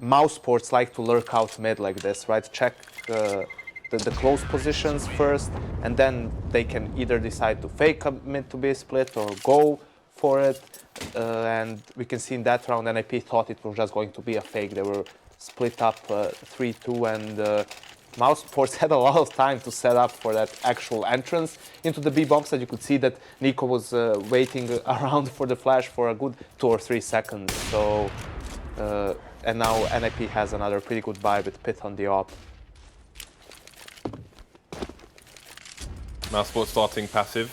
Mousesports like to lurk out mid like this, right? Check the close positions first, and then they can either decide to fake a mid to B split or go for it. And we can see in that round, NiP thought it was just going to be a fake. They were split up 3-2, and Mousesports had a lot of time to set up for that actual entrance into the B box. And you could see that NiKo was waiting around for the flash for a good 2 or 3 seconds. So, and now NiP has another pretty good buy with pyth on the op. Mousesports starting passive,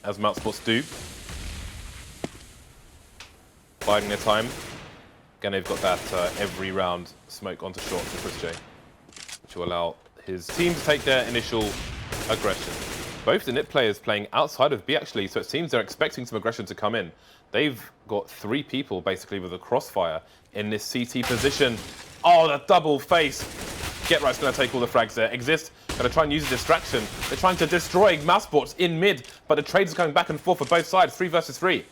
as Mousesports do. Biding their time. Again, they've got that every round smoke onto short for chrisJ, which will allow his team to take their initial aggression. both the NiP players playing outside of B actually, so it seems they're expecting some aggression to come in. They've got 3 people basically with a crossfire in this CT position. Oh, the double face. GetRight's going to take all the frags there. Xizt going to try and use a distraction. They're trying to destroy Mousesports in mid, but the trades are going back and forth for both sides, 3 versus 3.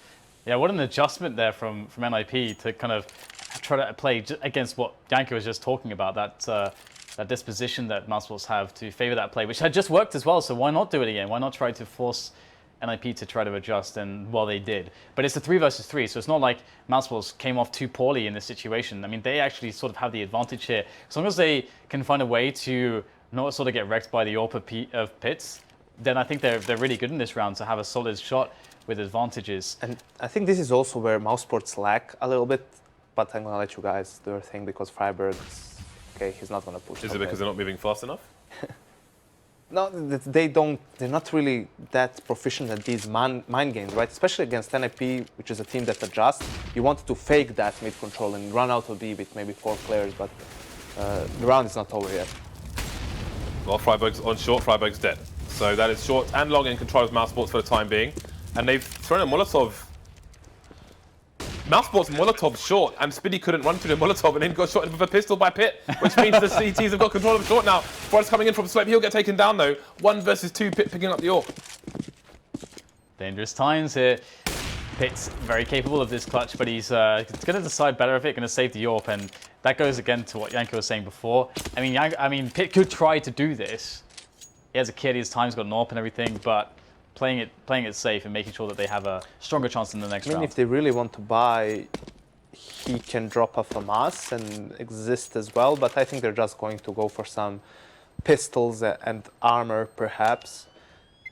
Yeah, what an adjustment there from NiP to kind of try to play against what Janko was just talking about, that disposition that Mousesports have to favor that play, which had just worked as well, so why not do it again? Why not try to force NiP to try to adjust, and well, they did. But it's a 3 versus 3, so it's not like Mousesports came off too poorly in this situation. I mean, they actually sort of have the advantage here. As long as they can find a way to not sort of get wrecked by the AWP of Pits, then I think they're really good in this round to have a solid shot with advantages. And I think this is also where Mousesports lack a little bit, but I'm going to let you guys do your thing because Friberg, okay, he's not going to push. Is it because they're not moving fast enough? No, they're not really that proficient at these mind games, right? Especially against NiP, which is a team that adjusts. You wanted to fake that mid control and run out of B with maybe 4 players, but the round is not over yet. Well, Friberg's on short, Friberg's dead. So that is short and long in control of Mousesports for the time being. And they've thrown a Molotov. Mousesports Molotov short, and Spiddy couldn't run through the Molotov and then got shot with a pistol by Pyth, which means the CTs have got control of short now. Forrest coming in from slope, he'll get taken down though. 1 versus 2, Pyth picking up the AWP. Dangerous times here. Pyth's very capable of this clutch, but he's going to decide better if it, going to save the AWP, and that goes again to what Janko was saying before. I mean, Pyth could try to do this. He has a kid, his time's got an AWP and everything, but playing it safe and making sure that they have a stronger chance in the next round. If they really want to buy, he can drop a FAMAS and Xizt as well, but I think they're just going to go for some pistols and armor, perhaps.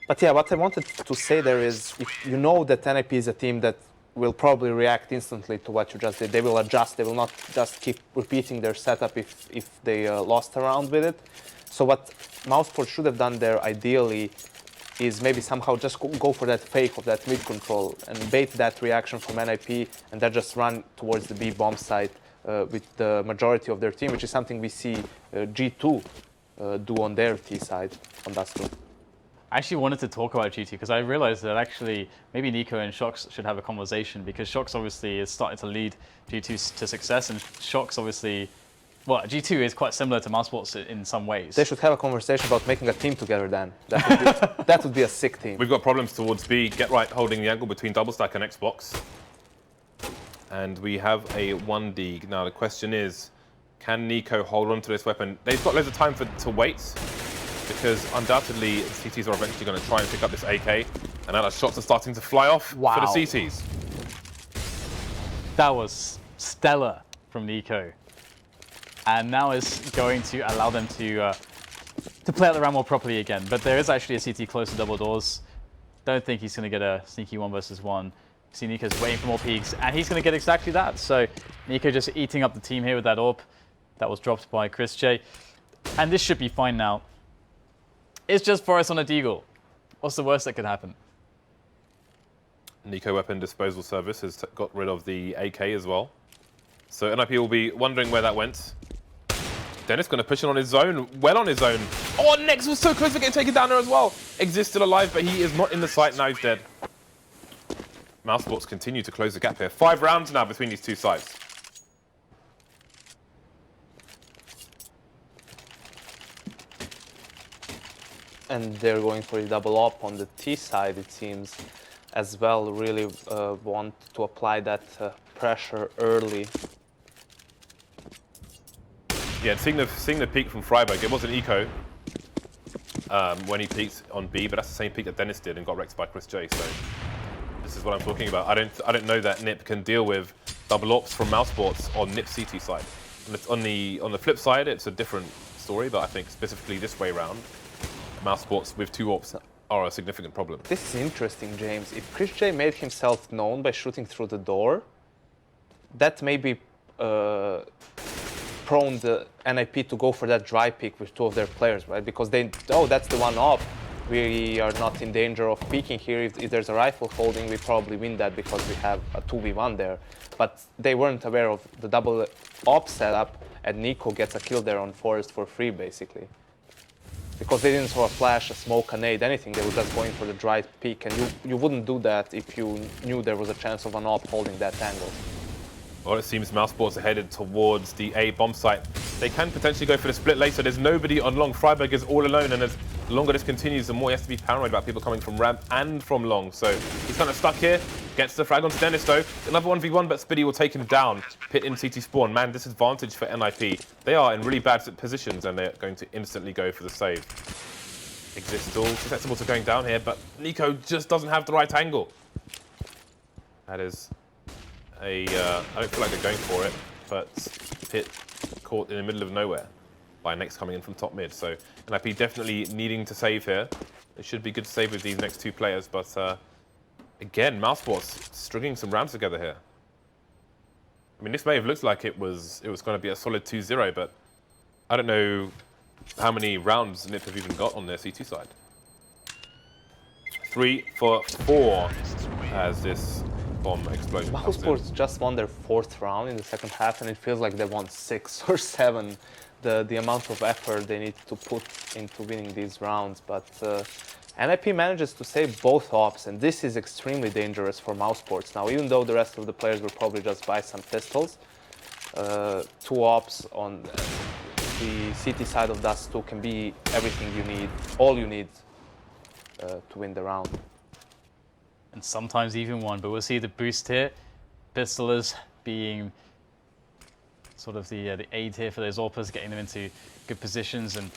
But yeah, what I wanted to say there is, if you know that NiP is a team that will probably react instantly to what you just did. They will adjust. They will not just keep repeating their setup if they lost a round with it. So what Mousesports should have done there, ideally, is maybe somehow just go for that fake of that mid control and bait that reaction from NiP and then just run towards the B bomb site with the majority of their team, which is something we see G2 do on their T side on Dust2. I actually wanted to talk about G2 because I realized that actually maybe NiKo and Shox should have a conversation, because Shox obviously is starting to lead G2 to success, and Shox obviously, well, G2 is quite similar to Mousesports in some ways. They should have a conversation about making a team together then. That would be a sick team. We've got problems towards B. GetRight holding the angle between Double Stack and Xbox. And we have a 1D. Now the question is, can NiKo hold on to this weapon? They've got loads of time to wait, because undoubtedly CTs are eventually going to try and pick up this AK. And now the shots are starting to fly off for the CTs. That was stellar from NiKo. And now is going to allow them to play out the round more properly again. But there is actually a CT close to double doors. Don't think he's going to get a sneaky 1 versus 1. See, NiKo's waiting for more peaks, and he's going to get exactly that. So NiKo just eating up the team here with that AWP that was dropped by chrisJ. And this should be fine now. It's just Forrest on a deagle. What's the worst that could happen? NiKo Weapon Disposal Service has got rid of the AK as well. So NiP will be wondering where that went. Denis going to push it on his own, well on his own. Oh, Nex was so close to getting taken down there as well. Xizt still alive, but he is not in the sight, now he's dead. Mousesports continue to close the gap here. 5 rounds now between these two sides. And they're going for a double up on the T side, it seems, as well. Really want to apply that pressure early. Yeah, seeing the peak from Friberg, it wasn't eco when he peaked on B, but that's the same peak that Denis did and got wrecked by chrisJ. So this is what I'm talking about. I don't know that NiP can deal with double ops from Mousesports on NiP's CT side. On the flip side, it's a different story, but I think specifically this way round, Mousesports with 2 ops are a significant problem. This is interesting, James. If chrisJ made himself known by shooting through the door, that may be prone the NiP to go for that dry pick with 2 of their players, right? Because they, oh, that's the one up. We are not in danger of peeking here. If there's a rifle holding, we probably win that because we have a 2v1 there. But they weren't aware of the double op setup, and NiKo gets a kill there on Forrest for free, basically. because they didn't throw a flash, a smoke, a nade, anything. They were just going for the dry peak, and you wouldn't do that if you knew there was a chance of an AWP holding that angle. Well, it seems Mousesports are headed towards the A bomb site. They can potentially go for the split later. There's nobody on long. Friberg is all alone, and as the longer this continues, the more he has to be paranoid about people coming from ramp and from long. So he's kind of stuck here. Gets the frag onto Denis though. Another 1v1, but Spiddy will take him down. Pit in CT spawn. Man, disadvantage for NiP. They are in really bad positions, and they're going to instantly go for the save. Xizt still susceptible to going down here, but NiKo just doesn't have the right angle. That is I don't feel like they're going for it, but Pit caught in the middle of nowhere by Next coming in from top mid. So NiP definitely needing to save here. It should be good to save with these next two players, but again, Mousesports stringing some rounds together here. I mean, this may have looked like it was going to be a solid 2-0, but I don't know how many rounds NiP have even got on their CT side. 3 for 4 as this bomb explosion. Mousesports just won their 4th round in the second half, and it feels like they won 6 or 7. The amount of effort they need to put into winning these rounds, but NiP manages to save both AWPs, and this is extremely dangerous for Mousesports. Now, even though the rest of the players will probably just buy some pistols, 2 AWPs on the CT side of Dust 2 can be everything you need, all you need to win the round. And sometimes even one, but we'll see the boost here. Pistolers being sort of the aid here for those AWPers, getting them into good positions, and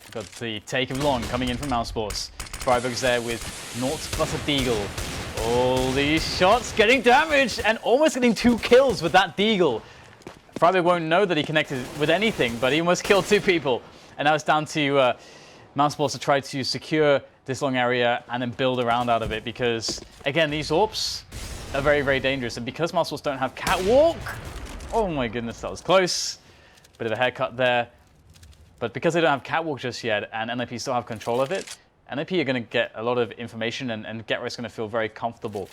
we've got the take of long coming in from Mousesports. Friberg's there with naught but a deagle. All these shots getting damaged and almost getting 2 kills with that deagle. Friberg won't know that he connected with anything, but he almost killed 2 people. And now it's down to Mousesports to try to secure this long area and then build around out of it, because again, these AWPs are very, very dangerous. And because Mousesports don't have catwalk, oh my goodness, that was close. Bit of a haircut there. But because they don't have catwalk just yet and NiP still have control of it, NiP are going to get a lot of information, and GetRight's going to feel very comfortable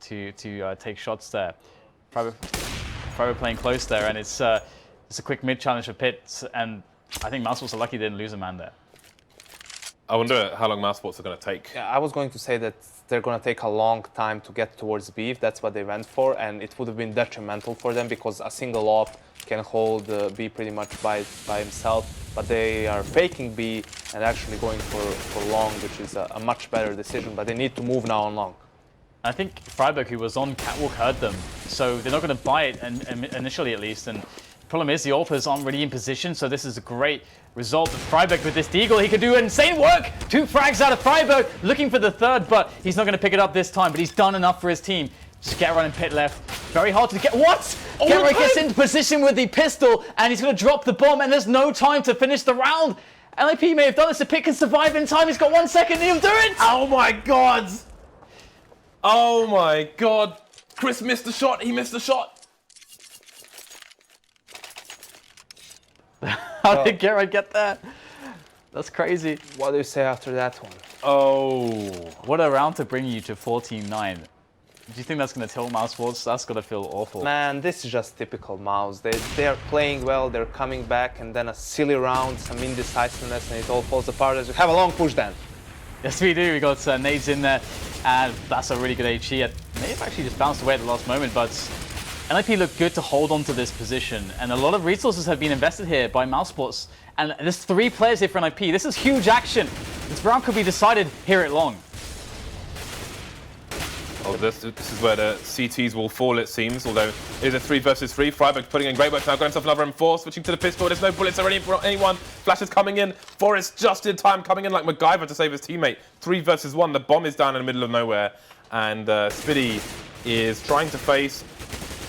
to take shots there. Friberg playing close there, and it's a quick mid challenge for Pit, and I think Mousesports are lucky they didn't lose a man there. I wonder how long Mousesports are going to take. Yeah, I was going to say that they're going to take a long time to get towards B if that's what they went for, and it would have been detrimental for them because a single AWP can hold B pretty much by himself, but they are faking B and actually going for long, which is a much better decision, but they need to move now on long. I think Friberg, who was on catwalk, heard them, so they're not going to buy it, and initially at least. And the problem is the AWPers aren't really in position, so this is a great result. But Friberg with this deagle, he can do insane work. 2 frags out of Friberg, looking for the 3rd, but he's not going to pick it up this time. But he's done enough for his team. Just get around in Pit left. Very hard to get. What? GetRight gets into position with the pistol, and he's going to drop the bomb, and there's no time to finish the round. NiP may have done this. If Pit can survive in time, he's got 1 second, and he'll do it. Oh my god! Oh my god! Chris missed the shot. He missed the shot. How did GetRight get that? That's crazy. What do you say after that one? Oh. What a round to bring you to 14-9. Do you think that's going to tilt Mousesports? That's going to feel awful. Man, this is just typical Mouse. They are playing well, they're coming back, and then a silly round, some indecisiveness, and it all falls apart. As you have a long push then. Yes, we do. We got nades in there, and that's a really good HE. It may have actually just bounced away at the last moment, but NiP look good to hold on to this position, and a lot of resources have been invested here by Mousesports. And there's 3 players here for NiP. This is huge action. This round could be decided here at long. Oh, this is where the CTs will fall, it seems, although it is a 3 versus 3. Friberg putting in great work now, got himself another M4, switching to the pistol. There's no bullets already for anyone. Flashes coming in. Forrest just in time, coming in like MacGyver to save his teammate. 3 versus 1. The bomb is down in the middle of nowhere, and Spiddy is trying to face.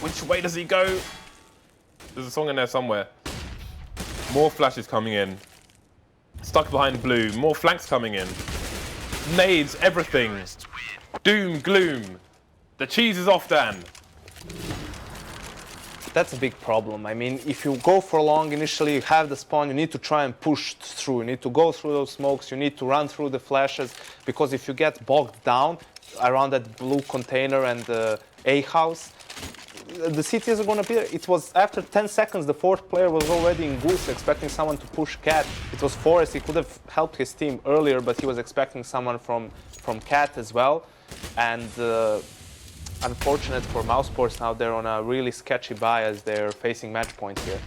Which way does he go? There's a song in there somewhere. More flashes coming in. Stuck behind blue. More flanks coming in. Nades, everything. Doom, gloom. The cheese is off, Dan. That's a big problem. I mean, if you go for long initially, you have the spawn, you need to try and push through. You need to go through those smokes, you need to run through the flashes, because if you get bogged down around that blue container and the A house, the CTs are going to be there. It was after 10 seconds, the fourth player was already in Goose, expecting someone to push Cat. It was Forrest. He could have helped his team earlier, but he was expecting someone from Cat as well. And unfortunate for Mousesports now, they're on a really sketchy buy as they're facing match point here.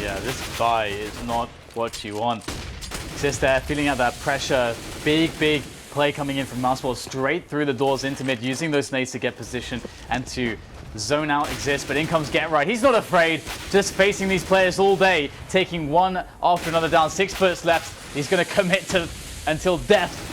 Yeah, this buy is not what you want. Xizt there, feeling out that pressure. Big play coming in from Mousesports straight through the doors into mid, using those nades to get position and to zone out Xizt. But in comes Get Right. He's not afraid, just facing these players all day, taking one after another down. 6 foot left. He's going to commit to until death.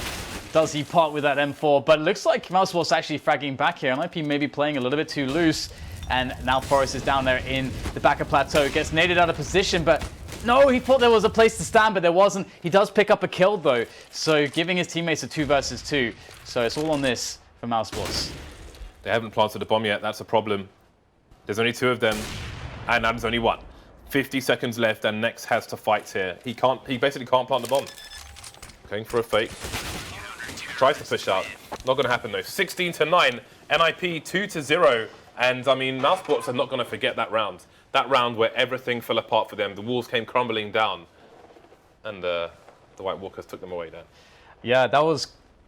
Does he part with that M4? But it looks like Mousesports actually fragging back here. NiP maybe playing a little bit too loose. And now Forrest is down there in the back of Plateau. Gets naded out of position, but no, he thought there was a place to stand, but there wasn't. He does pick up a kill, though. So giving his teammates a 2 versus 2. So it's all on this for Mousesports. They haven't planted a bomb yet. That's a problem. There's only 2 of them, and Adam's only 1. 50 seconds left, and Nex has to fight here. He basically can't plant the bomb. Going for a fake. Tries to push out. Not going to happen, though. 16-9. NiP 2-0. And, I mean, Mousesports are not going to forget that round. That round where everything fell apart for them. The walls came crumbling down. And the White Walkers took them away then. Yeah,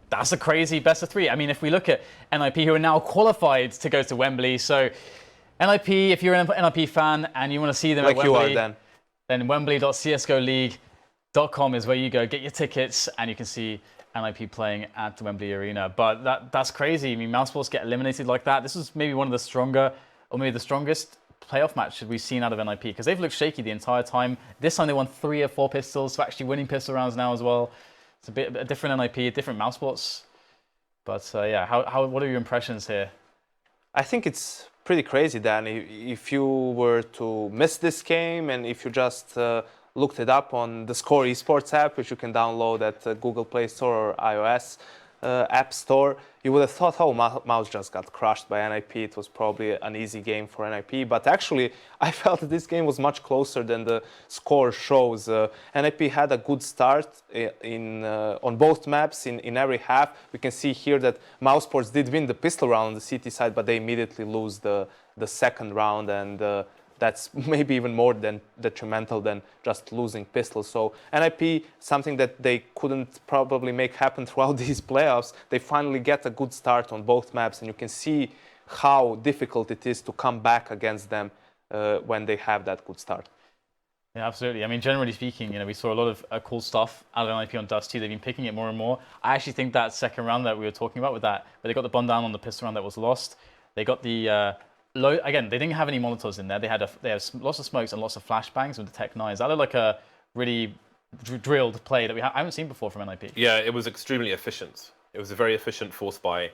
that's a crazy best of 3. I mean, if we look at NiP, who are now qualified to go to Wembley. So, NiP, if you're an NiP fan and you want to see them like at Wembley, you are, then wembley.csgoleague.com is where you go. Get your tickets and you can see NiP playing at the Wembley Arena. But that's crazy. I mean, Mousesports get eliminated like that. This is maybe one of the stronger, or maybe the strongest playoff match we've seen out of NiP, because they've looked shaky the entire time. This time they won 3 of 4 pistols, so actually winning pistol rounds now as well. It's a different NiP, a different Mousesports. But yeah, what are your impressions here? I think it's pretty crazy, Dan. If you were to miss this game and if you just looked it up on the Score Esports app, which you can download at Google Play Store or iOS App Store, you would have thought, oh, Mouse just got crushed by NiP. It was probably an easy game for NiP. But actually, I felt that this game was much closer than the score shows. NiP had a good start on both maps in every half. We can see here that Mousesports did win the pistol round on the CT side, but they immediately lose the second round, and that's maybe even more detrimental than just losing pistols. So NiP, something that they couldn't probably make happen throughout these playoffs, they finally get a good start on both maps, and you can see how difficult it is to come back against them when they have that good start. Yeah, absolutely. I mean, generally speaking, we saw a lot of cool stuff out of NiP on Dust 2. They've been picking it more and more. I actually think that second round that we were talking about with that, where they got the bomb down on the pistol round that was lost, they got the again, they didn't have any Molotovs in there. They had lots of smokes and lots of flashbangs with the Tech 9s. That looked like a really drilled play that I haven't seen before from NiP. Yeah, it was extremely efficient. It was a very efficient force buy.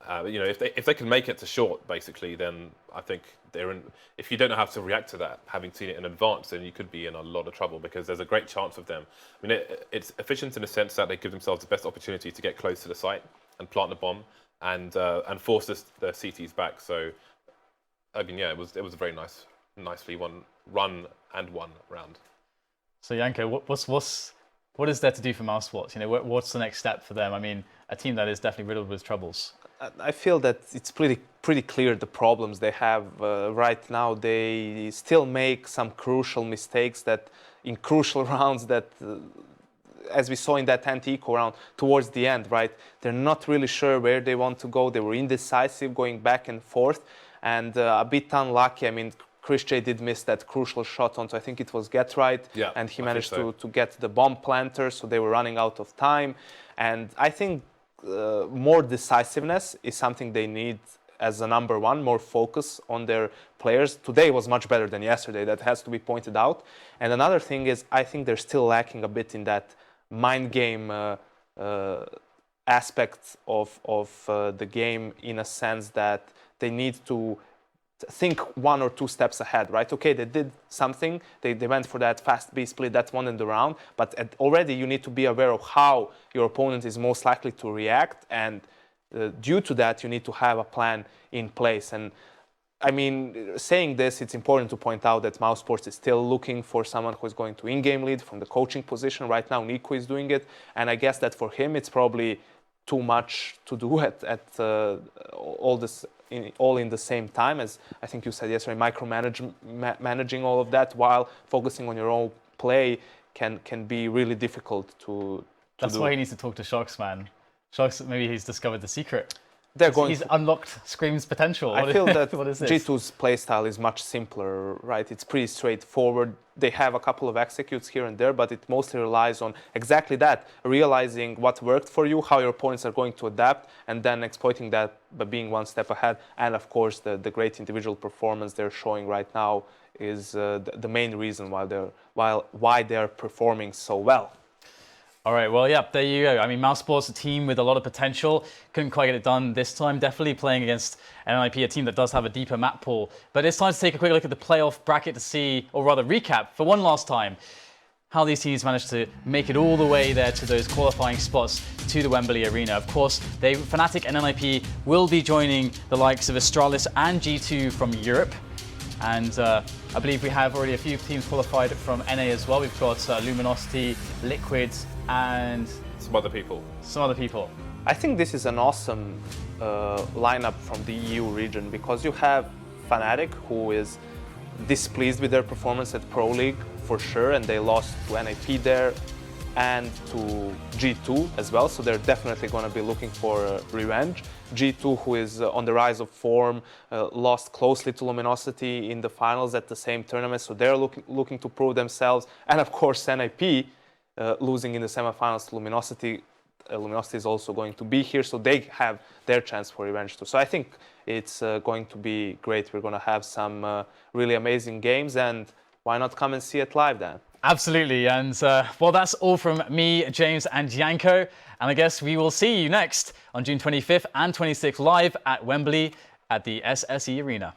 If they can make it to short, basically, then I think they're in. If you don't know how to react to that, having seen it in advance, then you could be in a lot of trouble, because there's a great chance of them. I mean, it's efficient in the sense that they give themselves the best opportunity to get close to the site and plant the bomb and force the CTs back. So, I mean, yeah, it was a very nicely run round. So, Janko, what is there to do for Mousesports? What's the next step for them? I mean, a team that is definitely riddled with troubles. I feel that it's pretty clear the problems they have right now. They still make some crucial mistakes that in crucial rounds that, as we saw in that anti-eco round towards the end, right? They're not really sure where they want to go. They were indecisive, going back and forth, and a bit unlucky. I mean, chrisJ did miss that crucial shot onto, I think it was Get Right, yeah, and he managed to get the bomb planter, so they were running out of time. And I think more decisiveness is something they need as a number one, more focus on their players. Today was much better than yesterday, that has to be pointed out. And another thing is, I think they're still lacking a bit in that mind game aspect of the game, in a sense that they need to think 1 or 2 steps ahead, right? Okay, they did something, they went for that fast B split, that won in the round, but already you need to be aware of how your opponent is most likely to react, and due to that, you need to have a plan in place. And I mean, saying this, it's important to point out that Mousesports is still looking for someone who is going to in-game lead from the coaching position. Right now, NiKo is doing it, and I guess that for him, it's probably too much to do at all this all in the same time, as I think you said yesterday, managing all of that while focusing on your own play can be really difficult to That's do. why he needs to talk to Shox, man. Shox, maybe he's discovered the secret. He's to, unlocked Scream's potential. I feel that what is this? G2's playstyle is much simpler, right? It's pretty straightforward. They have a couple of executes here and there, but it mostly relies on exactly that, realizing what worked for you, how your opponents are going to adapt, and then exploiting that by being one step ahead. And of course, the great individual performance they're showing right now is the main reason why they're performing so well. All right, well, yeah, there you go. I mean, Mousesports, a team with a lot of potential, couldn't quite get it done this time. Definitely playing against NiP, a team that does have a deeper map pool. But it's time to take a quick look at the playoff bracket to see, or rather recap for one last time, how these teams managed to make it all the way there to those qualifying spots to the Wembley Arena. Of course, Fnatic and NiP will be joining the likes of Astralis and G2 from Europe. And I believe we have already a few teams qualified from NA as well. We've got Luminosity, Liquid, and Some other people. I think this is an awesome lineup from the EU region, because you have Fnatic, who is displeased with their performance at Pro League for sure, and they lost to NiP there and to G2 as well, so they're definitely going to be looking for revenge. G2, who is on the rise of form, lost closely to Luminosity in the finals at the same tournament, so they're looking to prove themselves. And of course, NiP losing in the semifinals to Luminosity. Luminosity is also going to be here, so they have their chance for revenge too. So I think it's going to be great. We're going to have some really amazing games, and why not come and see it live then? Absolutely, and well, that's all from me, James, and Janko. And I guess we will see you next on June 25th and 26th live at Wembley at the SSE Arena.